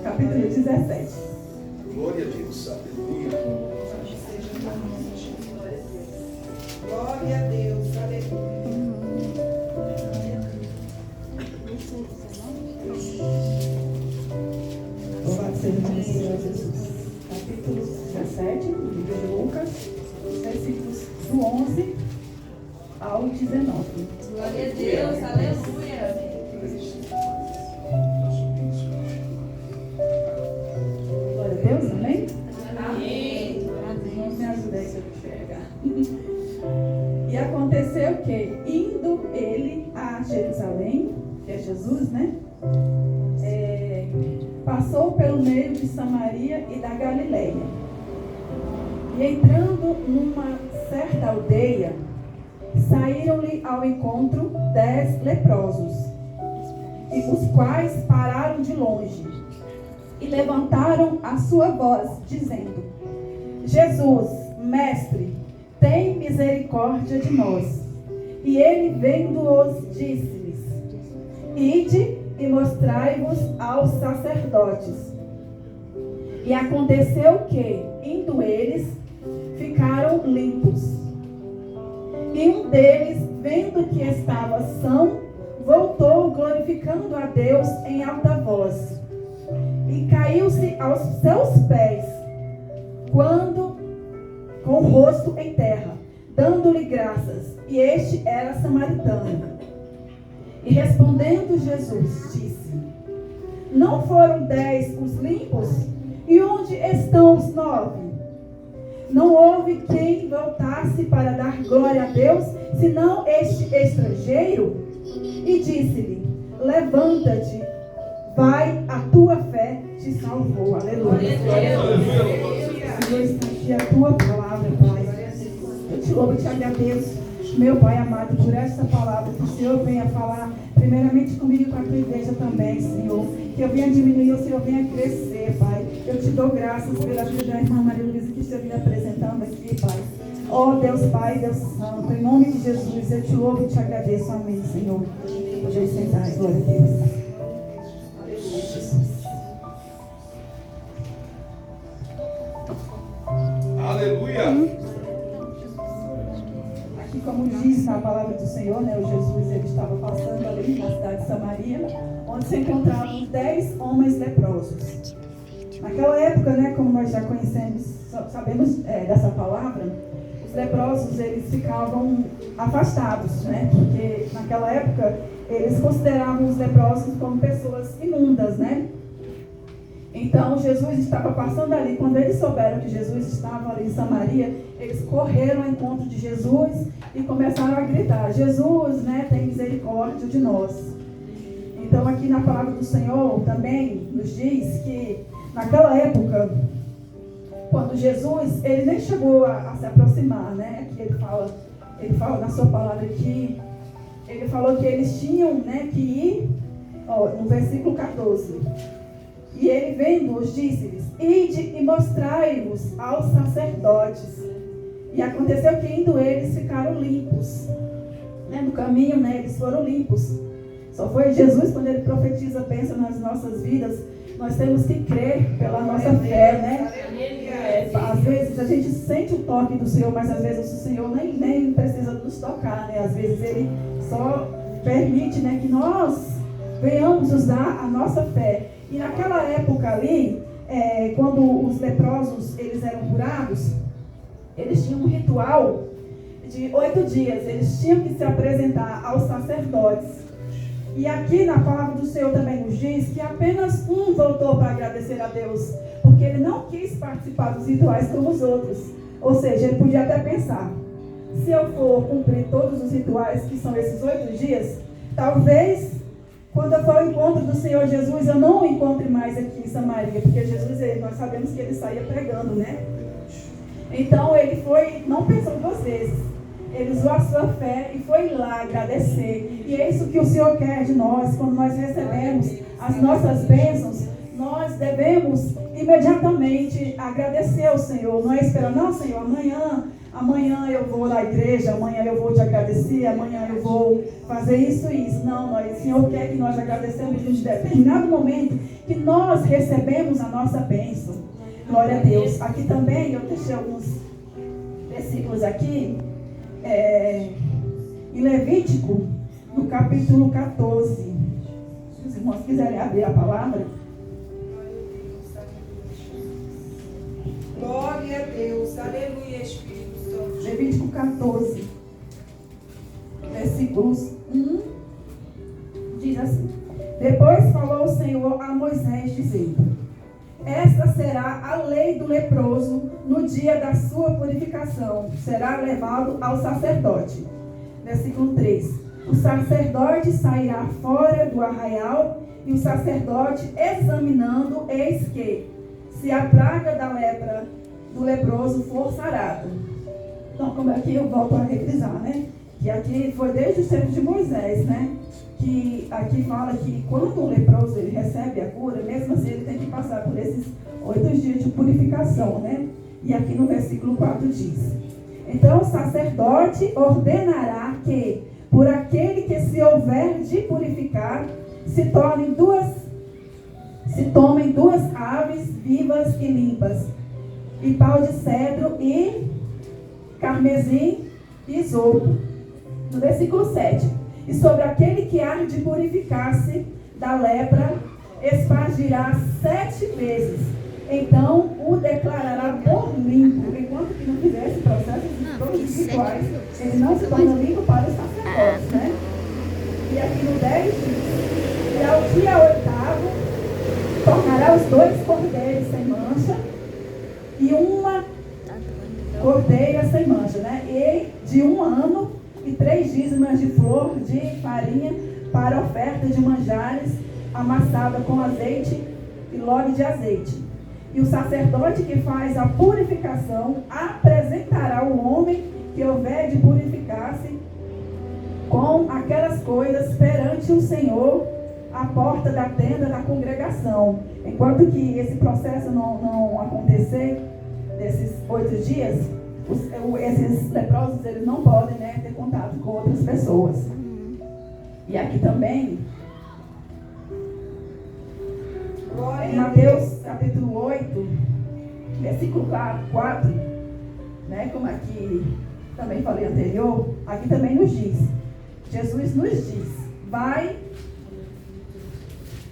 Capítulo 17. Glória a Deus, aleluia. Glória a Deus, aleluia. Louvado seja o nome do Senhor Jesus. Capítulo 17, do livro de Lucas, versículos do 11 ao 19. Glória a Deus, aleluia. Glória a Deus, amém? Amém. Não me ajuda aí se eu enxergar. E aconteceu que, indo ele a Jerusalém, que é Jesus, né? Passou pelo meio de Samaria e da Galileia. E entrando numa certa aldeia, saíram-lhe ao encontro 10 leprosos, e os quais pararam de longe e levantaram a sua voz, dizendo: Jesus, mestre, tem misericórdia de nós. E ele, vendo-os, disse-lhes: Ide e mostrai-vos aos sacerdotes. E aconteceu que, indo eles, ficaram limpos. E um deles, vendo que estava são, voltou glorificando a Deus em alta voz. E caiu-se aos seus pés, com o rosto em terra, dando-lhe graças. E este era samaritano. E respondendo Jesus, disse: Não foram 10 os limpos? E onde estão os 9? Não houve quem voltasse para dar glória a Deus, senão este estrangeiro? E disse-lhe: Levanta-te, vai, a tua fé te salvou. Aleluia. Senhor, está aqui a tua palavra, Pai. Eu te louvo e te agradeço, meu Pai amado, por esta palavra. Que o Senhor venha falar primeiramente comigo e com a tua igreja também, Senhor. Que eu venha diminuir e o Senhor venha crescer, Pai. Eu te dou graças pela vida da irmã Maria Luísa que esteve me apresentando aqui, Pai. Oh Deus Pai, Deus Santo, em nome de Jesus, eu te louvo e te agradeço. Amém, Senhor. Pode sentar, glória a Deus. Aleluia. Aqui, como diz na palavra do Senhor, né, o Jesus ele estava passando ali na cidade de Samaria, onde se encontravam 10 homens leprosos. Naquela época, né, como nós já conhecemos, sabemos dessa palavra, os leprosos eles ficavam afastados, né, porque naquela época eles consideravam os leprosos como pessoas imundas, né? Então Jesus estava passando ali. Quando eles souberam que Jesus estava ali em Samaria, eles correram ao encontro de Jesus e começaram a gritar: Jesus, né, tem misericórdia de nós. Então aqui na palavra do Senhor também nos diz que naquela época, quando Jesus, ele nem chegou a se aproximar, né? Aqui ele fala na sua palavra aqui, ele falou que eles tinham, né, que ir, no versículo 14. E ele, vendo-os, disse-lhes: Ide e mostrai-vos aos sacerdotes. E aconteceu que, indo eles, ficaram limpos. No caminho, né, eles foram limpos. Só foi Jesus, quando ele profetiza, pensa nas nossas vidas, nós temos que crer pela nossa fé, né? Às vezes a gente sente o toque do Senhor, mas às vezes o Senhor nem precisa nos tocar, né? Às vezes Ele só permite, né, que nós venhamos usar a nossa fé. E naquela época ali, quando os leprosos eles eram curados, eles tinham um ritual de 8 dias. Eles tinham que se apresentar aos sacerdotes. E aqui na palavra do Senhor também nos diz que apenas um voltou para agradecer a Deus, porque ele não quis participar dos rituais como os outros. Ou seja, ele podia até pensar: se eu for cumprir todos os rituais, que são esses 8 dias, talvez quando eu for ao encontro do Senhor Jesus, eu não o encontre mais aqui em Samaria, porque Jesus, nós sabemos que ele saía pregando, né? Então ele não pensou 2 vezes. Ele usou a sua fé e foi lá agradecer. E é isso que o Senhor quer de nós. Quando nós recebemos as nossas bênçãos, nós devemos imediatamente agradecer ao Senhor. Não é esperar: não, Senhor, amanhã amanhã eu vou na igreja, amanhã eu vou te agradecer, amanhã eu vou fazer isso e isso. Não, o Senhor quer que nós agradecemos em determinado momento que nós recebemos a nossa bênção. Glória a Deus. Aqui também eu deixei alguns versículos aqui, em Levítico, no capítulo 14. Se os irmãos quiserem abrir a palavra. Glória a Deus, aleluia, Espírito Santo. Levítico 14, versículos 1, diz assim: Depois falou o Senhor a Moisés, dizendo: Esta será a lei do leproso no dia da sua purificação, será levado ao sacerdote. Versículo 3: O sacerdote sairá fora do arraial, e o sacerdote, examinando, eis que, se a praga da lepra do leproso for sarada. Então, como aqui eu volto a reprisar, né? Que aqui foi desde os tempos de Moisés, né? Que aqui fala que quando o leproso ele recebe a cura, mesmo assim ele tem que passar por esses 8 dias de purificação, né? E aqui no versículo 4 diz: Então o sacerdote ordenará que, por aquele que se houver de purificar, se tomem duas aves vivas e limpas, e pau de cedro e carmesim e isopo. No versículo 7: E sobre aquele que há de purificar-se da lepra, espargirá 7 vezes. Então o declarará por limpo. Enquanto que não fizer esse processo, todos iguais, ele não se torna limpo para os sacerdotes, né? E aqui no 10 diz: E ao dia 8º, tornará os 2 cordeiros sem mancha e uma cordeira sem mancha, né? E de 1 ano e 3 dízimas de flor de farinha para oferta de manjares, amassada com azeite e log de azeite. E o sacerdote que faz a purificação apresentará o homem que houver de purificar-se com aquelas coisas perante o Senhor à porta da tenda da congregação. Enquanto que esse processo não acontecer, desses 8 dias, esses leprosos eles não podem, né, ter contato com outras pessoas. E aqui também, em Mateus capítulo 8, versículo 4, né, como aqui também falei anterior, aqui também nos diz, Jesus nos diz: vai,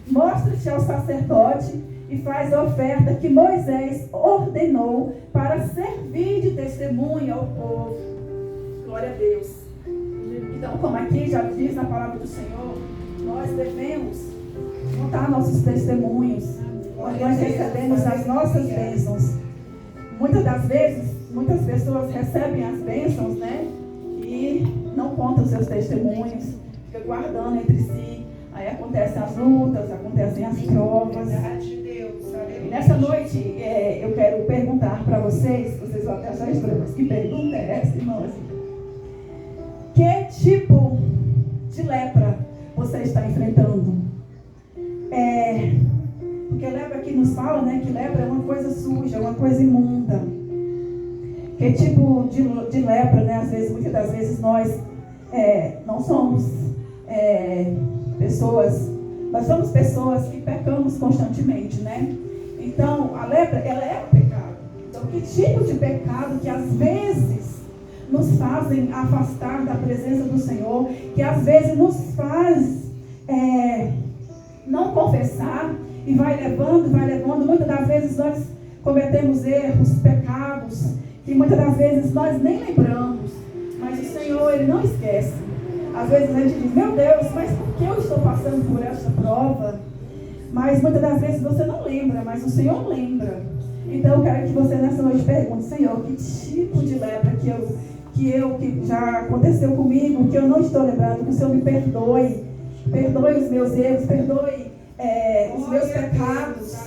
mostra-te ao sacerdote e faz a oferta que Moisés ordenou para servir de testemunha ao povo. Glória a Deus. Então, como aqui já diz na palavra do Senhor, nós devemos contar nossos testemunhos, onde nós recebemos as nossas bênçãos. Muitas das vezes, muitas pessoas recebem as bênçãos, né? E não contam seus testemunhos, ficam guardando entre si. Aí acontecem as lutas, acontecem as provas. E nessa noite eu quero perguntar para vocês vão até achar estranho, mas que pergunta é essa, irmãos? Que tipo de lepra você está enfrentando? Porque lepra aqui nos fala, né, que lepra é uma coisa suja, uma coisa imunda. Que tipo de lepra, né? Às vezes, muitas das vezes nós não somos nós somos pessoas que pecamos constantemente, né? Então, a lepra, ela é um pecado. Então, que tipo de pecado que às vezes nos fazem afastar da presença do Senhor, que às vezes nos faz não confessar e vai levando. Muitas das vezes nós cometemos erros, pecados, que muitas das vezes nós nem lembramos, mas o Senhor, Ele não esquece. Às vezes a gente diz: meu Deus, mas por que eu estou passando por essa prova? Mas muitas das vezes você não lembra, mas o Senhor lembra. Então eu quero que você nessa noite pergunte: Senhor, que tipo de lepra que já aconteceu comigo, que eu não estou lembrando, que o Senhor me perdoe. Perdoe os meus erros, perdoe os meus pecados.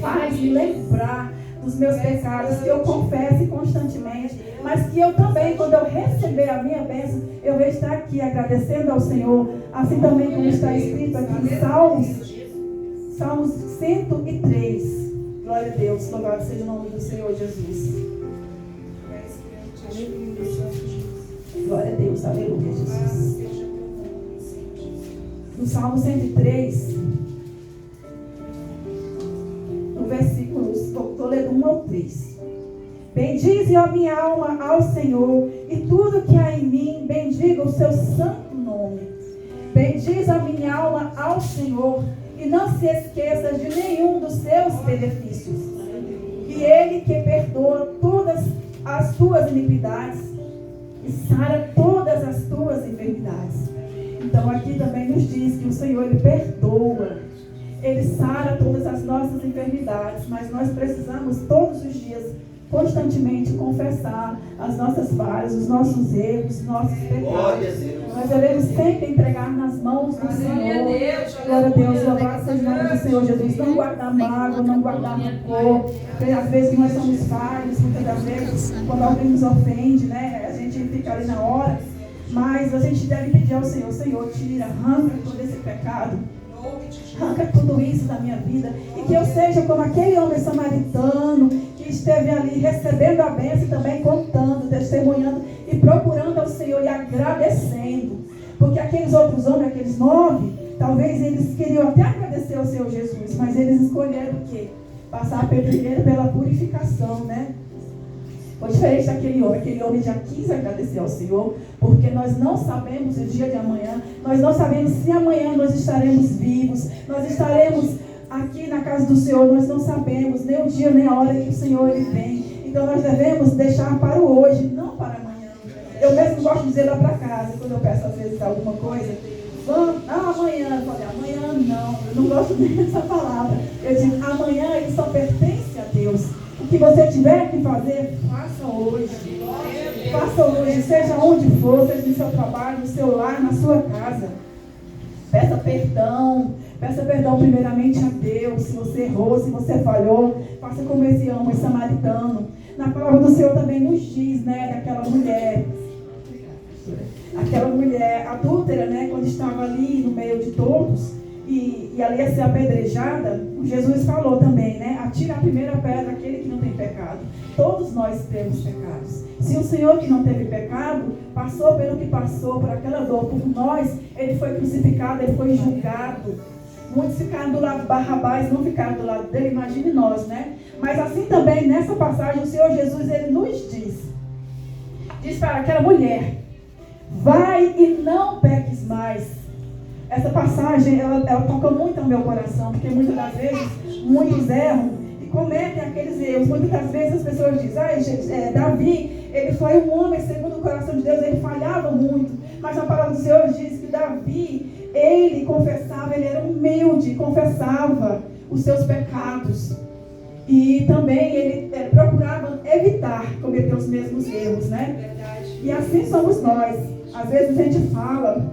Faz-me lembrar dos meus pecados, que eu confesse constantemente, mas que eu também, quando eu receber a minha bênção, eu vou estar aqui agradecendo ao Senhor, assim também como está escrito aqui em Salmos 103. Glória a Deus, louvado seja o nome do Senhor Jesus. Glória a Deus, aleluia, Jesus. No Salmo 103, no versículo, estou lendo 1 ao 3. Bendize, ó minha alma, ao Senhor, e tudo que há em mim, bendiga o seu santo nome. Bendize a minha alma ao Senhor, e não se esqueça de nenhum dos seus benefícios. E Ele que perdoa todas as tuas iniquidades e sara todas as tuas enfermidades. Então aqui também nos diz que o Senhor, Ele perdoa, Ele sara todas as nossas enfermidades, mas nós precisamos todos os dias, constantemente, confessar as nossas falhas, os nossos erros, os nossos pecados. Nós devemos sempre entregar nas mãos do Senhor. Glória a Deus, louvado seja o nome do Senhor Jesus. Não guardar mágoa, não guardar rancor. Às vezes nós somos falhos, muitas das vezes, quando alguém nos ofende, né? A gente fica ali na hora. Mas a gente deve pedir ao Senhor: Senhor, tira, arranca todo esse pecado. Arranca tudo isso da minha vida. E que eu seja como aquele homem samaritano que esteve ali recebendo a bênção e também contando, testemunhando e procurando ao Senhor e agradecendo. Porque aqueles outros homens, aqueles 9, talvez eles queriam até agradecer ao Senhor Jesus, mas eles escolheram o quê? Passar primeiro pela purificação, né? Foi diferente daquele homem. Aquele homem já quis agradecer ao Senhor, porque nós não sabemos o dia de amanhã, nós não sabemos se amanhã nós estaremos vivos, nós estaremos aqui na casa do Senhor, nós não sabemos nem o dia nem a hora que o Senhor Ele vem. Então nós devemos deixar para o hoje, não para amanhã. Eu mesmo gosto de dizer lá para casa, quando eu peço às vezes alguma coisa, amanhã, eu falei, amanhã não, eu não gosto nem dessa palavra. Eu digo, amanhã ele só pertence a Deus. O que você tiver que fazer, faça hoje. Faça hoje, seja onde for, seja no seu trabalho, no seu lar, na sua casa. Peça perdão primeiramente a Deus. Se você errou, se você falhou, faça como esse homem samaritano. Na palavra do Senhor também nos diz, né, daquela mulher. Aquela mulher adúltera, né, quando estava ali no meio de todos, e ali ia ser apedrejada, Jesus falou também, né, atira a primeira pedra aquele que não tem pecado. Todos nós temos pecados. Se o Senhor que não teve pecado, passou pelo que passou, por aquela dor, por nós, Ele foi crucificado, Ele foi julgado. Muitos ficaram do lado de Barrabás, não ficaram do lado dele, imagine nós, né? Mas assim também, nessa passagem, o Senhor Jesus, Ele nos diz para aquela mulher: vai e não peques mais. Essa passagem, ela toca muito ao meu coração, porque muitas das vezes, muitos erram e cometem aqueles erros. Muitas das vezes as pessoas dizem, Davi, ele foi um homem segundo o coração de Deus, ele falhava muito. Mas a palavra do Senhor diz que Davi, ele confessava, ele era humilde, confessava os seus pecados. E também ele procurava evitar cometer os mesmos erros, né? E assim somos nós. Às vezes a gente fala: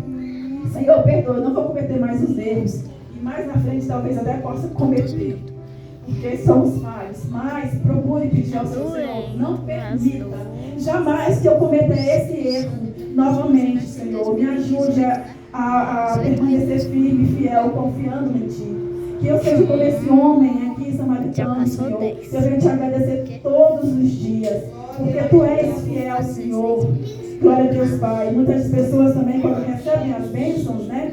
Senhor, perdoa, não vou cometer mais os erros. E mais na frente talvez até possa cometer, porque somos falhos. Mas procure pedir ao seu Senhor: não permita jamais que eu cometa esse erro novamente, Senhor. Me ajude a permanecer firme, fiel, confiando em Ti. Que eu seja como esse homem aqui, samaritano, Senhor. Que eu venha Te agradecer todos os dias, porque Tu és fiel, Senhor. Glória a Deus, Pai. Muitas pessoas também, quando recebem as bênçãos, né?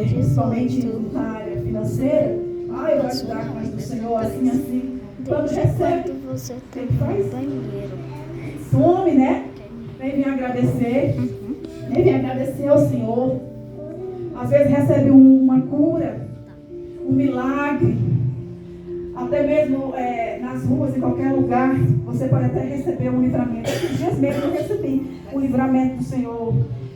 Principalmente na área financeira, eu vou ajudar a casa do Senhor, assim. Quando recebe, o que faz? Some, né? Vem me agradecer. Vem agradecer ao Senhor. Às vezes recebe uma cura, um milagre. Até mesmo nas ruas, em qualquer lugar, você pode até receber um livramento. Esses dias mesmo eu recebi o livramento do Senhor.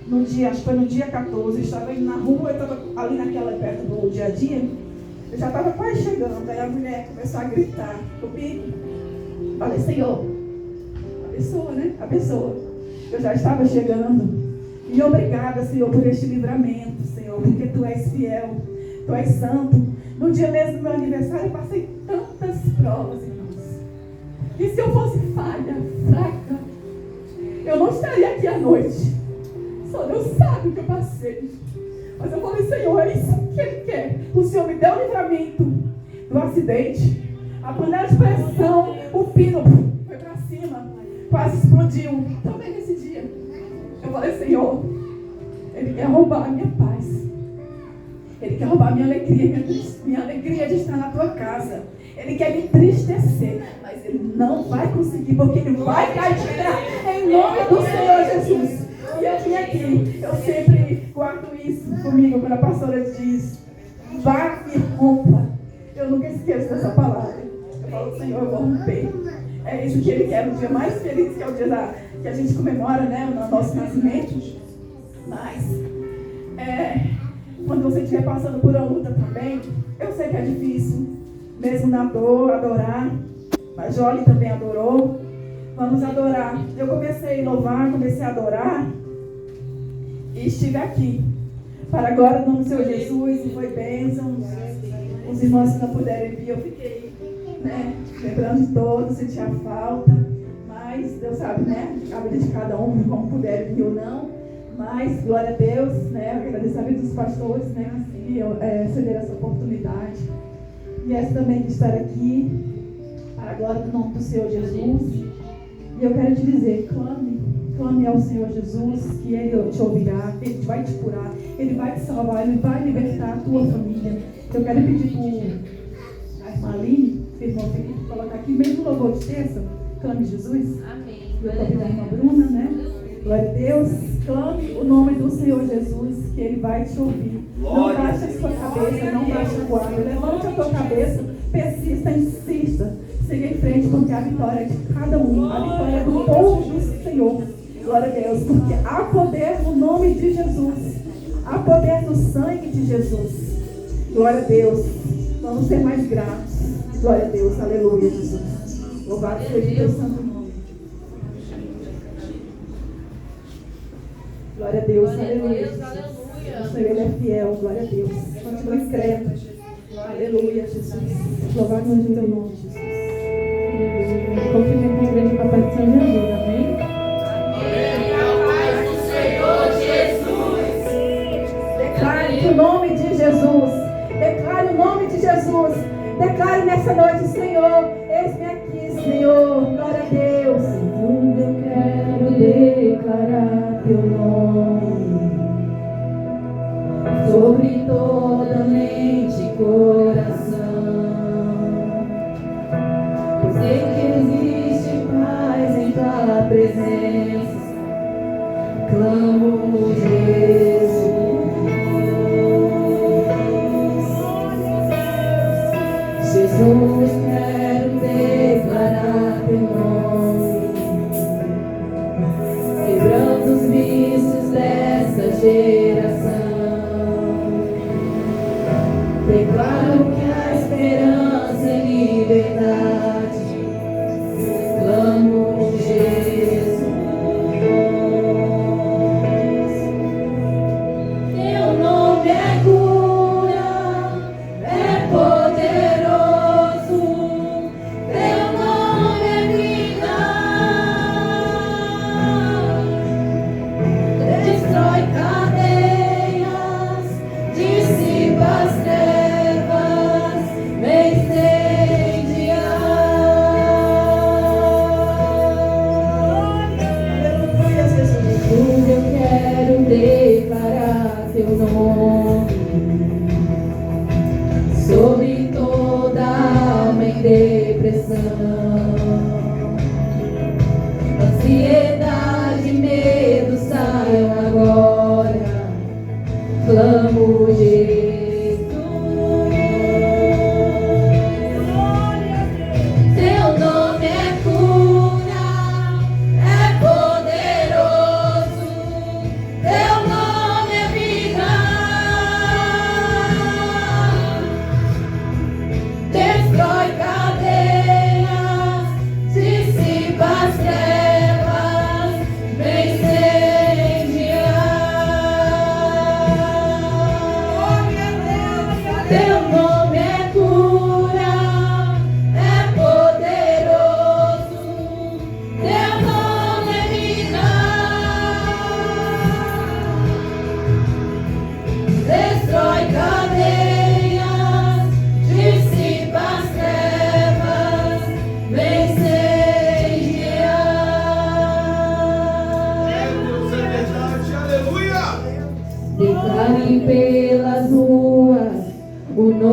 No dia, acho que foi no dia 14, eu estava indo na rua, eu estava ali naquela perto do dia a dia, eu já estava quase chegando, aí a mulher começou a gritar comigo. Falei: Senhor, abençoa, né? Abençoa. Eu já estava chegando. E obrigada, Senhor, por este livramento, Senhor, porque Tu és fiel, Tu és santo. No dia mesmo do meu aniversário, eu passei tantas provas, irmãos. E se eu fosse falha, fraca, eu não estaria aqui à noite. Só Deus sabe o que eu passei. Mas eu falei: Senhor, é isso que Ele quer. O Senhor me deu o livramento do acidente. A panela de pressão, o pino foi para cima. quase explodiu. Também nesse dia. Eu falei, Senhor, Ele quer roubar a minha paz. Ele quer roubar a minha alegria de estar na tua casa. Ele quer me entristecer, mas Ele não vai conseguir, porque Ele vai cair de terra em nome do Senhor Jesus. E eu vim aqui, eu sempre guardo isso comigo, quando a pastora diz, vá e rompa. Eu nunca esqueço dessa palavra. Eu falo, Senhor, eu vou romper. É isso que Ele quer, o dia mais feliz, que é o dia que a gente comemora, né, o nosso nascimento. Mas, quando você estiver passando por uma luta também, eu sei que é difícil, mesmo na dor, adorar. Mas Jolie também adorou. Vamos adorar. Eu comecei a louvar, comecei a adorar. E estive aqui. Para a glória do nome do Senhor Jesus. E foi bênção. Os irmãos que não puderam vir, eu fiquei, né, lembrando de todos, sentia falta. Mas Deus sabe, né? A vida de cada um, como puder vir ou não. Mas, glória a Deus, né? Agradeço a vida dos pastores, né? Assim, ceder essa oportunidade. E essa também de estar aqui, para a glória do nome do Senhor Jesus. E eu quero te dizer, clame ao Senhor Jesus, que Ele te ouvirá, Ele vai te curar, Ele vai te salvar, Ele vai libertar a tua família. Eu quero pedir para a irmã Aline, o irmão Felipe, colocar aqui mesmo louvor de terça, clame Jesus. Amém. E eu convido a irmã Bruna, né? Glória a Deus. Clame o nome do Senhor Jesus, que Ele vai te ouvir. Não baixe a sua cabeça, não baixe a guarda. Levante a tua cabeça, persista, insista. Siga em frente, porque a vitória é de cada um. A vitória é do povo do Senhor. Glória a Deus, porque há poder no nome de Jesus. Há poder no sangue de Jesus. Glória a Deus. Vamos ser mais gratos. Glória a Deus. Aleluia, Jesus. Louvado seja o teu santo nome. Glória a Deus. Aleluia, Jesus. O Senhor, Ele é fiel. Glória a Deus. Continue crendo. Aleluia, Jesus. Louvado seja o teu nome, Jesus. Confirme com a grande papai do Senhor Jesus, amém? Paz do Senhor Jesus. Declare o nome de Jesus. Declare o nome de Jesus. Declare nessa noite, Senhor. Eis-me aqui, Senhor. Glória a Deus. Eu quero declarar teu nome sobre toda mente e coração. Eu sei que existe paz em tua presença. Clamo Jesus. Jesus, quero declarar teu nome, quebrando os vícios dessa geração. Declaro que há esperança e liberdade. Clamo Jesus. Teu nome é cura, é poderoso. Teu nome é vida. Destrói cadeias, dissipa as trevas, vem incendiar. Aleluia, Jesus. Jesus, eu quero declarar teu nome sobre toda alma em depressão, ansiedade e medo saiam agora. Clamo Jesus. Teu nome é cura, é poderoso. Teu nome é vida. Destrói cadeias, dissipa as trevas, vem incendiar. Teu nome é cura, é poderoso. Teu nome é vida. Destrói cadeias, dissipa as trevas, vem incendiar.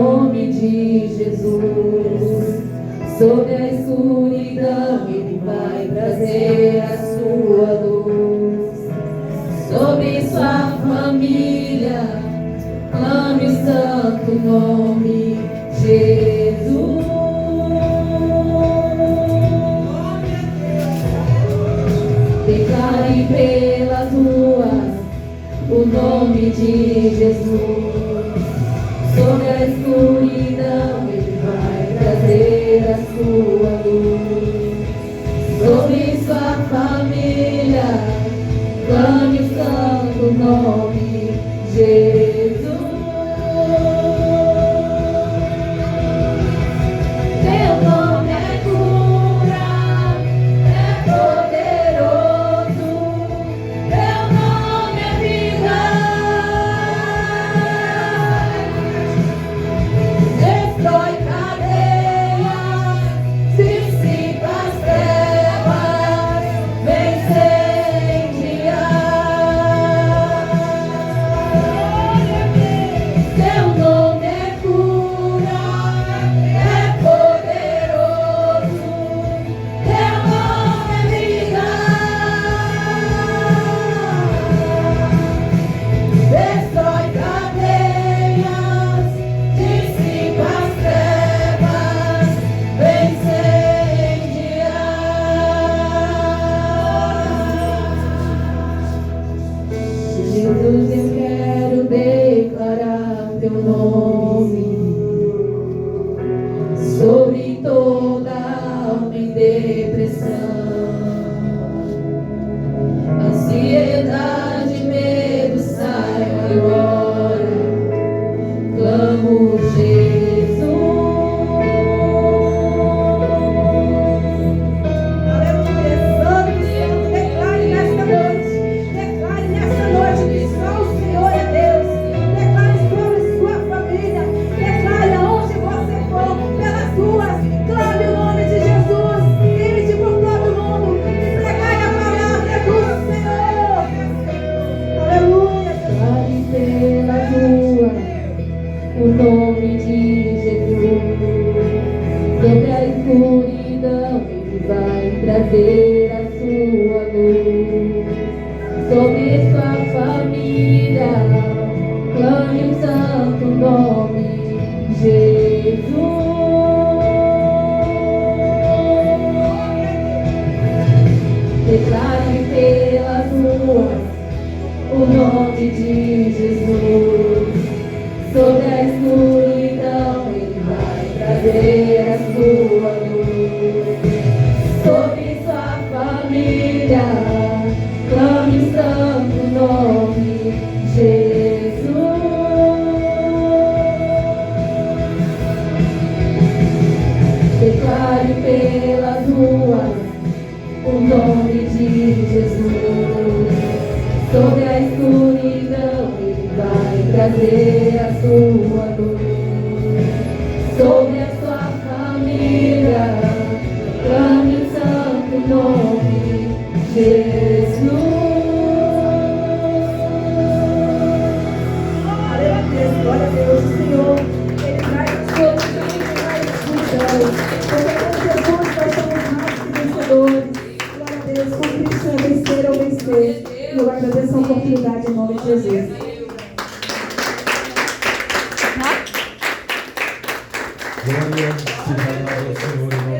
nome de Jesus. Sobre a escuridão Ele vai trazer a sua luz. Sobre sua família, clame o santo nome Jesus. Declare pelas ruas o nome de Jesus. Sobre a escuridão Ele vai trazer a sua luz. Sobre sua família, clame o santo nome Jesus. Teu nome é cura, é poderoso. Teu nome é vida. Destrói cadeias, dissipa as trevas, vence incendiar. Teu nome é cura, é poderoso. Teu nome é vida. Destrói cadeias, dissipa as trevas, vence Jesus, eu quero declarar teu nome sobre toda alma em depressão, ansiedade, medo, saiam agora. Clamo Jesus. Aleluia, Santo, Santo, declare nesta noite que só o Senhor é Deus. Declare sobre sua família, declare aonde você for, pelas ruas, clame o nome de Jesus, grite por todo mundo, pregai a palavra do Senhor. Aleluia. Declare pela rua o nome de Jesus. Sobre a escuridão Ele vai trazer a sua luz. Sobre sua família, clame o santo nome Jesus. Declare pelas ruas o nome de Jesus. Sobre a escuridão Ele vai trazer a sua luz. Sobre sua família, clame o santo nome Jesus. Declare pelas ruas o nome de Jesus. Sobre a escuridão Ele vai trazer a sua luz. Sobre a sua família, clame o santo nome Jesus. Aleluia, glória a Deus, o Senhor, Ele traz a sua vida, Ele traz a escuridão. Porque com Jesus nós somos mais que vencedores. Glória a Deus, com Cristo é vencer ou vencer. E eu agradeço a oportunidade em nome de Jesus. Glória seja dada ao Senhor em nome